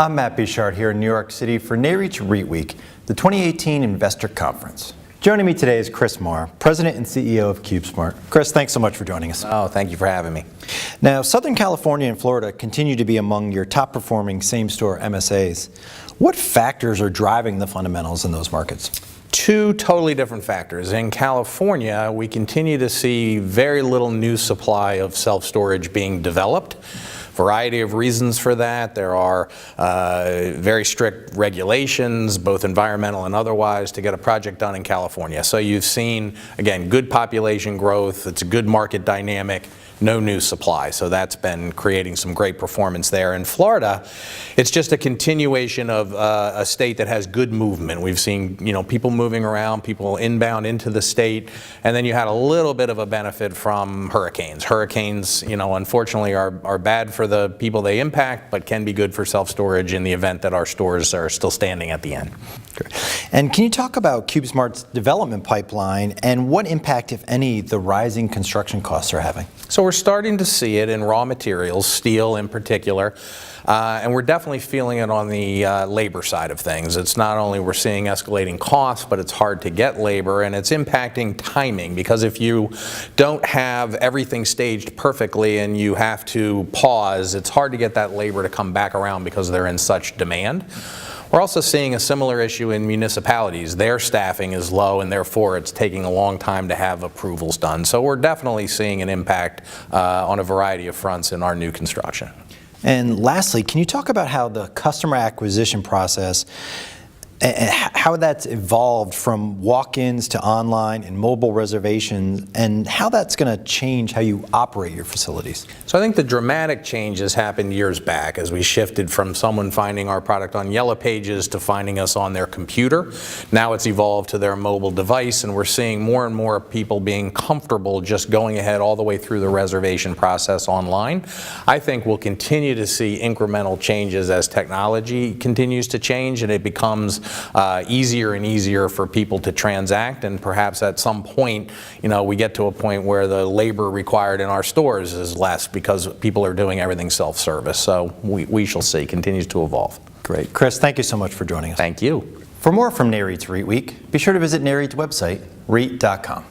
I'm Matt Bichard here in New York City for Nareit's REIT Week, the 2018 Investor Conference. Joining me today is Chris Marr, President and CEO of CubeSmart. Chris, thanks so much for joining us. Oh, thank you for having me. Now, Southern California and Florida continue to be among your top performing same-store MSAs. What factors are driving the fundamentals in those markets? Two totally different factors. In California, we continue to see very little new supply of self-storage being developed. Variety of reasons for that. There are very strict regulations, both environmental and otherwise, to get a project done in California. So you've seen, again, good population growth. It's a good market dynamic. No new supply, so that's been creating some great performance there. In Florida, it's just a continuation of a state that has good movement. We've seen, people moving around, people inbound into the state, and then you had a little bit of a benefit from hurricanes. Hurricanes, unfortunately are bad for the people they impact, but can be good for self-storage in the event that our stores are still standing at the end. And can you talk about CubeSmart's development pipeline and what impact, if any, the rising construction costs are having? So we're starting to see it in raw materials, steel in particular, and we're definitely feeling it on the labor side of things. It's not only we're seeing escalating costs, but it's hard to get labor, and it's impacting timing, because if you don't have everything staged perfectly and you have to pause, it's hard to get that labor to come back around because they're in such demand. We're also seeing a similar issue in municipalities. Their staffing is low, and therefore it's taking a long time to have approvals done. So we're definitely seeing an impact on a variety of fronts in our new construction. And lastly, can you talk about how the customer acquisition process and how that's evolved from walk-ins to online and mobile reservations, and how that's going to change how you operate your facilities? So I think the dramatic changes happened years back as we shifted from someone finding our product on Yellow Pages to finding us on their computer. Now it's evolved to their mobile device, and we're seeing more and more people being comfortable just going ahead all the way through the reservation process online. I think we'll continue to see incremental changes as technology continues to change and it becomes easier and easier for people to transact, and perhaps at some point, we get to a point where the labor required in our stores is less because people are doing everything self-service. So we shall see. Continues to evolve. Great. Chris, thank you so much for joining us. Thank you. For more from Nareit's REIT Week, be sure to visit Nareit's website, REIT.com.